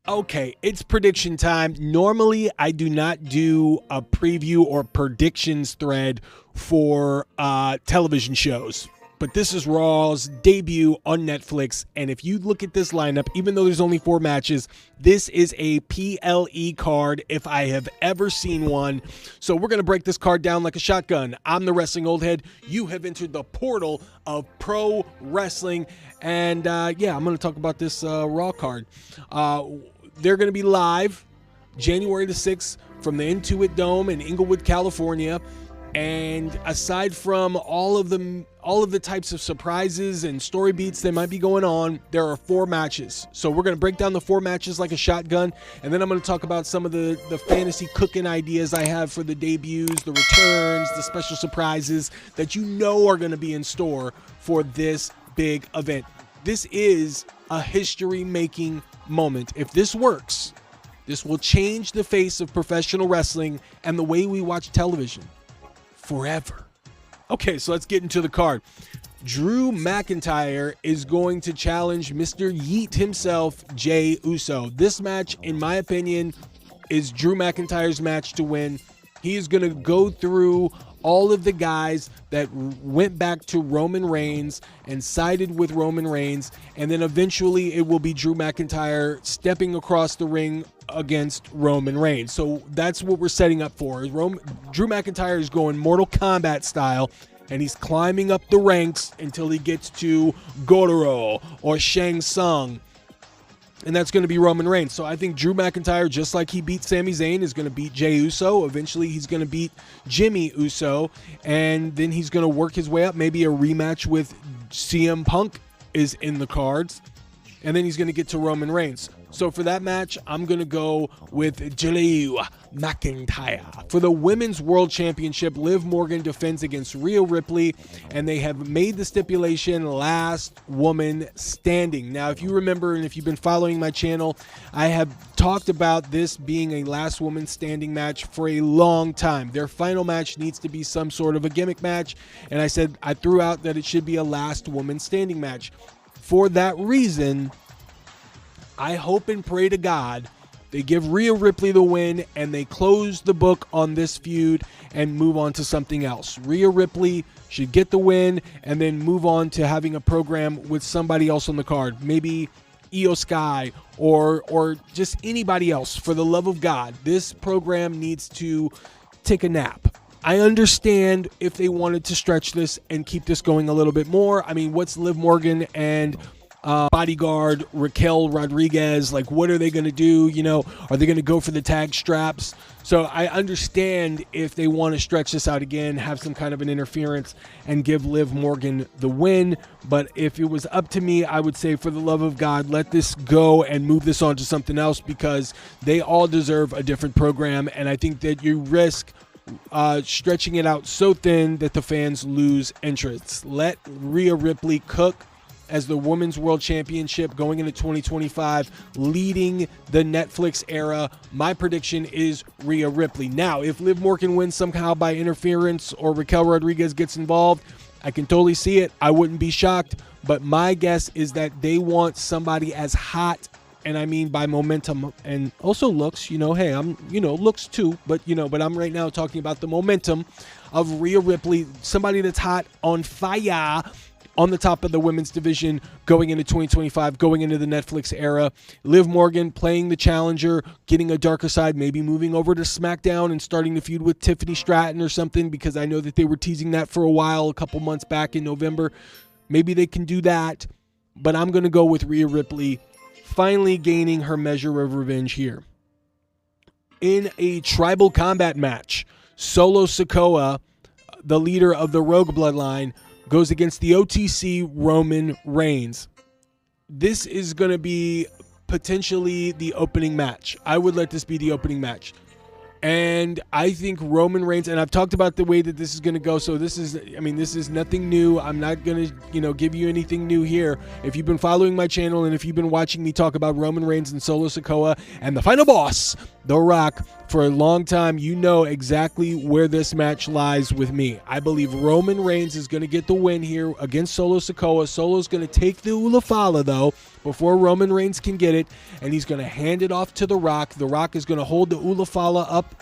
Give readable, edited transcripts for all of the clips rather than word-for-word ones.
Okay, it's prediction time. Normally, I do not do a preview or predictions thread for television shows. But this is Raw's debut on Netflix. And if you look at this lineup, even though there's only 4 matches, this is a PLE card if I have ever seen one. So we're going to break this card down like a shotgun. I'm the Wrestling Old Head. You have entered the portal of pro wrestling. And I'm going to talk about this Raw card. They're going to be live January the 6th from the Intuit Dome in Inglewood, California. And aside from all of the types of surprises and story beats that might be going on, there are 4 matches. So we're going to break down the 4 matches like a shotgun, and then I'm going to talk about some of the fantasy cooking ideas I have for the debuts, the returns, the special surprises that you know are going to be in store for this big event. This is a history-making moment. If this works, this will change the face of professional wrestling and the way we watch television forever. Okay, so let's get into the card. Drew McIntyre is going to challenge Mr. Yeet himself, Jey Uso. This match, in my opinion, is Drew McIntyre's match to win. He is going to go through all of the guys that went back to Roman Reigns and sided with Roman Reigns, and then eventually it will be Drew McIntyre stepping across the ring against Roman Reigns. So that's what we're setting up for. Drew McIntyre is going Mortal Kombat style, and he's climbing up the ranks until he gets to Goro or Shang Tsung, and that's going to be Roman Reigns. So I think Drew McIntyre, just like he beat Sami Zayn, is going to beat Jey Uso. Eventually, he's going to beat Jimmy Uso, and then he's going to work his way up. Maybe a rematch with CM Punk is in the cards, and then he's going to get to Roman Reigns. So for that match, I'm going to go with Drew McIntyre. For the Women's World Championship, Liv Morgan defends against Rhea Ripley, and they have made the stipulation last woman standing. Now, if you remember, and if you've been following my channel, I have talked about this being a last woman standing match for a long time. Their final match needs to be some sort of a gimmick match, and I threw out that it should be a last woman standing match. For that reason, I hope and pray to God they give Rhea Ripley the win and they close the book on this feud and move on to something else. Rhea Ripley should get the win and then move on to having a program with somebody else on the card. Maybe Io Sky or just anybody else. For the love of God, this program needs to take a nap. I understand if they wanted to stretch this and keep this going a little bit more. I mean, what's Liv Morgan and bodyguard Raquel Rodriguez, like, what are they going to do? You know, are they going to go for the tag straps? So I understand if they want to stretch this out again, have some kind of an interference and give Liv Morgan the win. But if it was up to me, I would say, for the love of God, let this go and move this on to something else, because they all deserve a different program. And I think that you risk stretching it out so thin that the fans lose interest. Let Rhea Ripley cook as the Women's World Championship going into 2025, leading the Netflix era. My prediction is Rhea Ripley. Now, if Liv Morgan wins somehow by interference or Raquel Rodriguez gets involved, I can totally see it. I wouldn't be shocked. But my guess is that they want somebody as hot, and I mean by momentum and also looks, hey, I'm, looks too, but I'm right now talking about the momentum of Rhea Ripley, somebody that's hot, on fire, on the top of the women's division going into 2025, going into the Netflix era. Liv Morgan playing the challenger, getting a darker side, maybe moving over to SmackDown and starting to feud with Tiffany Stratton or something, because I know that they were teasing that for a while, a couple months back in November. Maybe they can do that, but I'm going to go with Rhea Ripley finally gaining her measure of revenge here. In a tribal combat match, Solo Sikoa, the leader of the Rogue Bloodline, goes against the OTC Roman Reigns. This is going to be potentially the opening match. I would let this be the opening match. And I think Roman Reigns, and I've talked about the way that this is going to go, so this is nothing new. I'm not going to, give you anything new here. If you've been following my channel and if you've been watching me talk about Roman Reigns and Solo Sikoa and the final boss, The Rock, for a long time, you know exactly where this match lies with me. I believe Roman Reigns is going to get the win here against Solo Sikoa. Solo's going to take the Ulafala, though, before Roman Reigns can get it, and he's going to hand it off to The Rock. The Rock is going to hold the Ulafala up,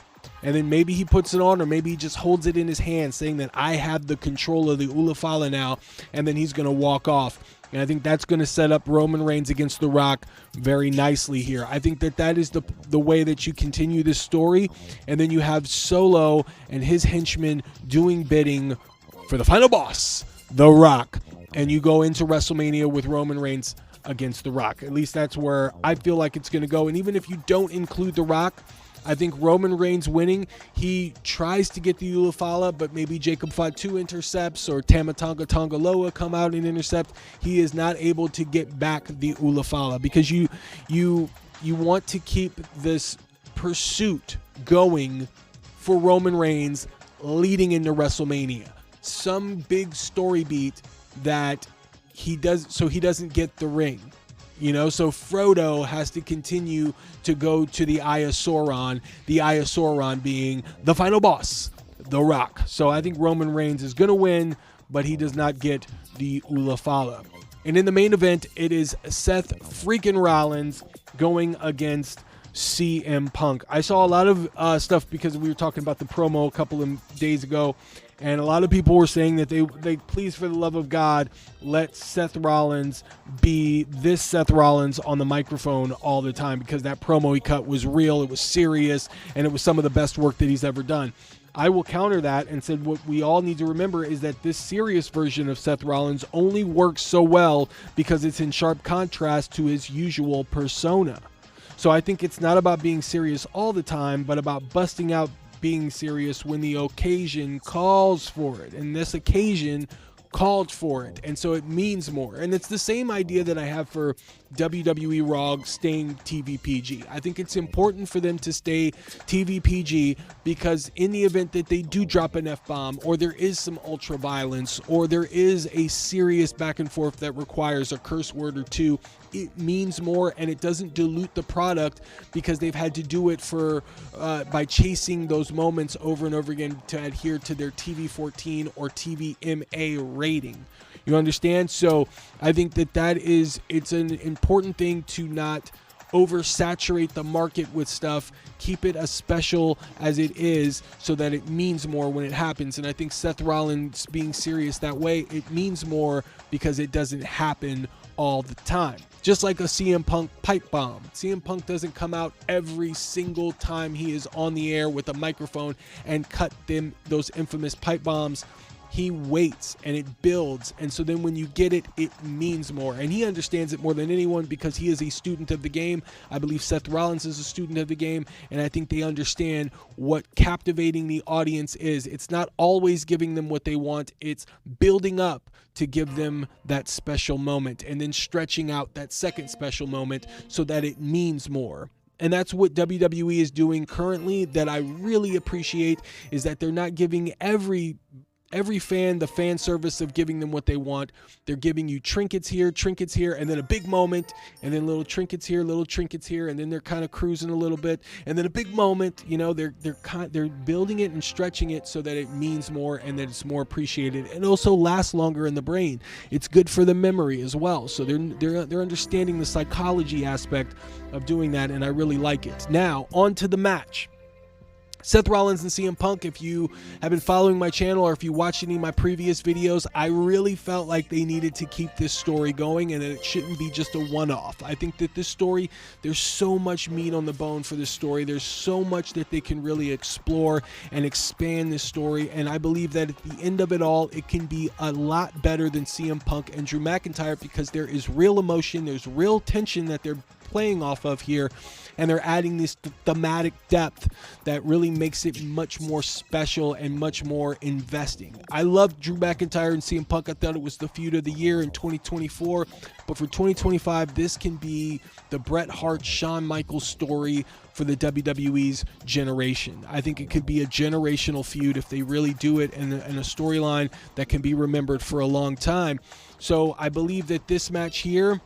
and then maybe he puts it on, or maybe he just holds it in his hand, saying that I have the control of the Ulafala now, and then he's going to walk off. And I think that's going to set up Roman Reigns against The Rock very nicely here. I think that is the way that you continue this story. And then you have Solo and his henchmen doing bidding for the final boss, The Rock. And you go into WrestleMania with Roman Reigns against The Rock. At least that's where I feel like it's going to go. And even if you don't include The Rock, I think Roman Reigns winning, he tries to get the Ulafala, but maybe Jacob Fatu intercepts or Tamatonga Tongaloa come out and intercept. He is not able to get back the Ulafala because you want to keep this pursuit going for Roman Reigns leading into WrestleMania. Some big story beat that he does so he doesn't get the ring. So Frodo has to continue to go to the Eye of Sauron, the Eye of Sauron being the final boss, The Rock. So I think Roman Reigns is going to win, but he does not get the Ulafala. And in the main event, it is Seth freaking Rollins going against CM Punk. I saw a lot of stuff because we were talking about the promo a couple of days ago, and a lot of people were saying that they please, for the love of God, let Seth Rollins be this Seth Rollins on the microphone all the time, because that promo he cut was real, it was serious, and it was some of the best work that he's ever done. I will counter that and said what we all need to remember is that this serious version of Seth Rollins only works so well because it's in sharp contrast to his usual persona. So I think it's not about being serious all the time, but about busting out being serious when the occasion calls for it. And this occasion called for it, and so it means more. And it's the same idea that I have for WWE Raw staying TV PG. I think it's important for them to stay TV PG because in the event that they do drop an F-bomb, or there is some ultra violence, or there is a serious back and forth that requires a curse word or two, it means more, and it doesn't dilute the product because they've had to do it for by chasing those moments over and over again to adhere to their TV-14 or TVMA rating. You understand? So I think it's an important thing to not oversaturate the market with stuff. Keep it as special as it is so that it means more when it happens. And I think Seth Rollins being serious that way, it means more because it doesn't happen all the time. Just like a CM Punk pipe bomb. CM Punk doesn't come out every single time he is on the air with a microphone and cut those infamous pipe bombs. He waits and it builds, and so then when you get it, it means more. And he understands it more than anyone because he is a student of the game. I believe Seth Rollins is a student of the game, and I think they understand what captivating the audience is. It's not always giving them what they want, it's building up to give them that special moment and then stretching out that second special moment so that it means more. And that's what WWE is doing currently that I really appreciate, is that they're not giving every fan the fan service of giving them what they want. They're giving you trinkets here, and then a big moment, and then little trinkets here, and then they're kind of cruising a little bit, and then a big moment. They're building it and stretching it so that it means more and that it's more appreciated, and also lasts longer in the brain. It's good for the memory as well. So they're understanding the psychology aspect of doing that, and I really like it. Now on to the match. Seth Rollins and CM Punk. If you have been following my channel or if you watched any of my previous videos, I really felt like they needed to keep this story going and that it shouldn't be just a one-off. I think that this story, there's so much meat on the bone for this story. There's so much that they can really explore and expand this story, and I believe that at the end of it all, it can be a lot better than CM Punk and Drew McIntyre because there is real emotion, there's real tension that they're playing off of here, and they're adding this thematic depth that really makes it much more special and much more investing. I love Drew McIntyre and CM Punk. I thought it was the feud of the year in 2024, but for 2025, this can be the Bret Hart, Shawn Michaels story for the WWE's generation. I think it could be a generational feud if they really do it, and a storyline that can be remembered for a long time. So I believe that this match here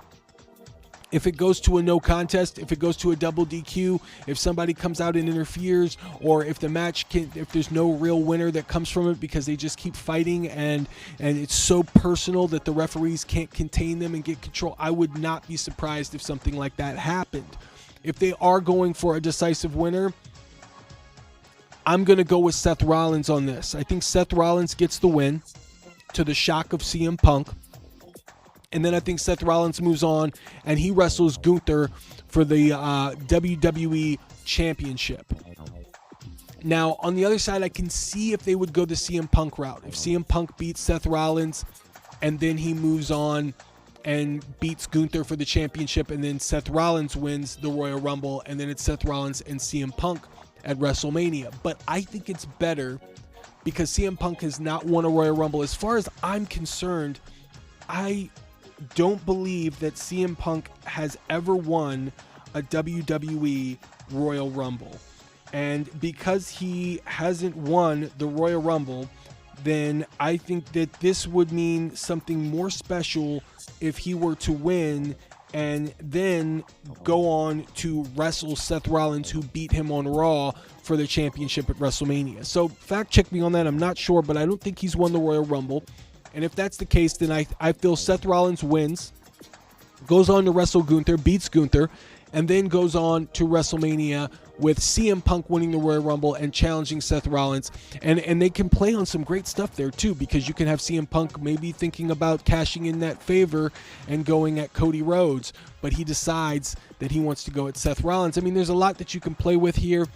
If it goes to a no contest, if it goes to a double DQ, if somebody comes out and interferes, or if the match if there's no real winner that comes from it because they just keep fighting and it's so personal that the referees can't contain them and get control, I would not be surprised if something like that happened. If they are going for a decisive winner, I'm going to go with Seth Rollins on this. I think Seth Rollins gets the win to the shock of CM Punk. And then I think Seth Rollins moves on and he wrestles Gunther for the WWE Championship. Now, on the other side, I can see if they would go the CM Punk route. If CM Punk beats Seth Rollins and then he moves on and beats Gunther for the championship, and then Seth Rollins wins the Royal Rumble, and then it's Seth Rollins and CM Punk at WrestleMania. But I think it's better because CM Punk has not won a Royal Rumble. As far as I'm concerned, I don't believe that CM Punk has ever won a WWE Royal Rumble. And because he hasn't won the Royal Rumble, then I think that this would mean something more special if he were to win and then go on to wrestle Seth Rollins, who beat him on Raw for the championship at WrestleMania. So fact check me on that. I'm not sure, but I don't think he's won the Royal Rumble. And if that's the case, then I feel Seth Rollins wins, goes on to wrestle Gunther, beats Gunther, and then goes on to WrestleMania with CM Punk winning the Royal Rumble and challenging Seth Rollins. And they can play on some great stuff there too, because you can have CM Punk maybe thinking about cashing in that favor and going at Cody Rhodes, but he decides that he wants to go at Seth Rollins. I mean, there's a lot that you can play with here.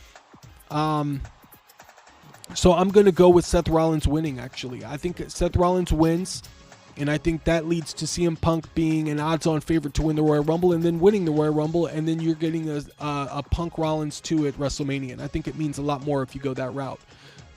So I'm going to go with Seth Rollins winning, actually. I think Seth Rollins wins, and I think that leads to CM Punk being an odds-on favorite to win the Royal Rumble and then winning the Royal Rumble, and then you're getting a Punk Rollins 2 at WrestleMania. And I think it means a lot more if you go that route.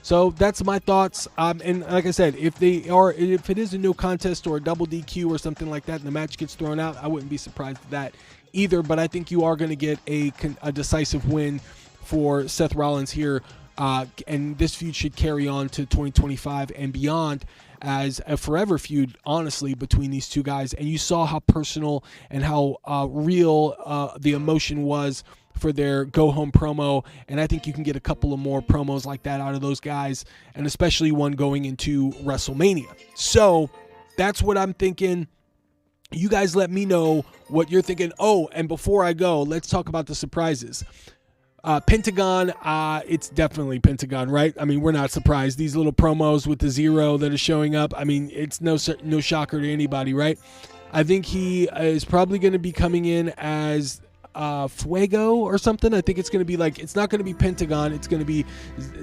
So that's my thoughts. And like I said, if it is a no contest or a double DQ or something like that and the match gets thrown out, I wouldn't be surprised at that either. But I think you are going to get a decisive win for Seth Rollins here. And this feud should carry on to 2025 and beyond as a forever feud, honestly, between these two guys. And you saw how personal and how real the emotion was for their go-home promo. And I think you can get a couple of more promos like that out of those guys, and especially one going into WrestleMania. So that's what I'm thinking. You guys let me know what you're thinking. Oh, and before I go, let's talk about the surprises. Pentagon, it's definitely Pentagon, right? I mean, we're not surprised. These little promos with the 0 that are showing up, I mean, it's no shocker to anybody, right? I think he is probably going to be coming in as Fuego or something. I think it's going to be like, it's not going to be Pentagon. It's going to be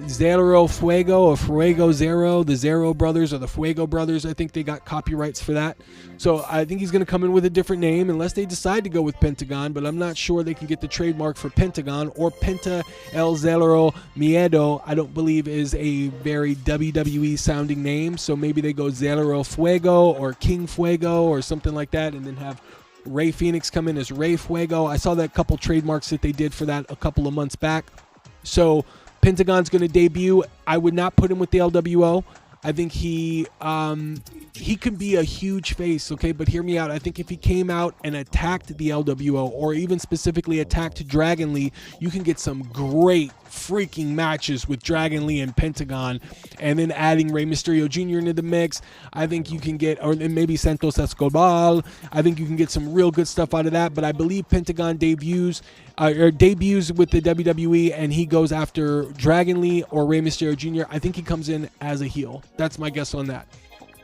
Zero Fuego or Fuego Zero, the Zero brothers or the Fuego brothers. I think they got copyrights for that. So I think he's going to come in with a different name unless they decide to go with Pentagon, but I'm not sure they can get the trademark for Pentagon or Penta El Zero Miedo. I don't believe is a very WWE sounding name. So maybe they go Zero Fuego or King Fuego or something like that, and then have Rey Fenix come in as Rey Fuego. I saw that couple trademarks that they did for that a couple of months back. So Pentagon's going to debut. I would not put him with the LWO. I think he could be a huge face, okay? But hear me out. I think if he came out and attacked the LWO, or even specifically attacked Dragon Lee, you can get some great freaking matches with Dragon Lee and Pentagon. And then adding Rey Mysterio Jr. into the mix, I think you can get, or maybe Santos Escobar, I think you can get some real good stuff out of that. But I believe Pentagon debuts with the WWE, and he goes after Dragon Lee or Rey Mysterio Jr. I think he comes in as a heel. That's my guess on that.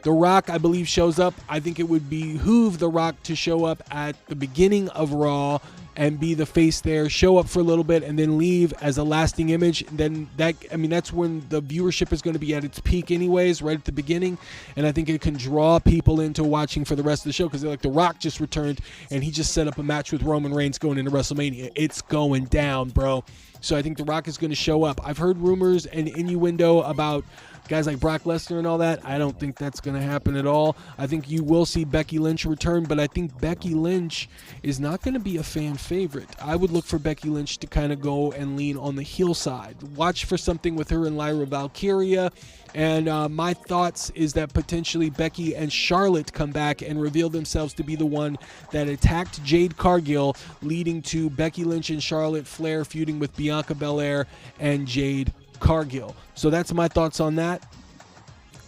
The Rock, I believe, shows up. I think it would behoove The Rock to show up at the beginning of Raw and be the face there, show up for a little bit, and then leave as a lasting image. Then that's when the viewership is going to be at its peak anyways, right at the beginning. And I think it can draw people into watching for the rest of the show, because they're like, The Rock just returned and he just set up a match with Roman Reigns going into WrestleMania. It's going down, bro. So I think The Rock is going to show up. I've heard rumors and innuendo about guys like Brock Lesnar and all that, I don't think that's going to happen at all. I think you will see Becky Lynch return, but I think Becky Lynch is not going to be a fan favorite. I would look for Becky Lynch to kind of go and lean on the heel side. Watch for something with her and Lyra Valkyria. And my thoughts is that potentially Becky and Charlotte come back and reveal themselves to be the one that attacked Jade Cargill, leading to Becky Lynch and Charlotte Flair feuding with Bianca Belair and Jade Cargill. So that's my thoughts on that.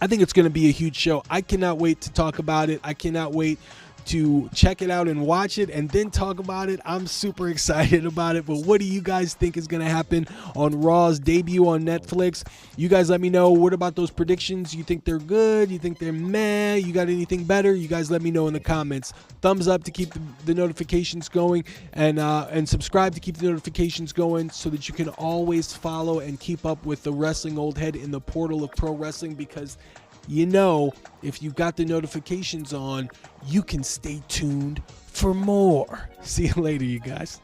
I think it's going to be a huge show. I cannot wait to talk about it. I cannot wait to check it out and watch it and then talk about it. I'm super excited about it. But what do you guys think is going to happen on Raw's debut on Netflix? You guys let me know. What about those predictions? You think they're good? You think they're meh? You got anything better? You guys let me know in the comments. Thumbs up to keep the notifications going, and subscribe to keep the notifications going so that you can always follow and keep up with the Wrestling Old Head in the portal of pro wrestling, because you know, if you've got the notifications on, you can stay tuned for more. See you later, you guys.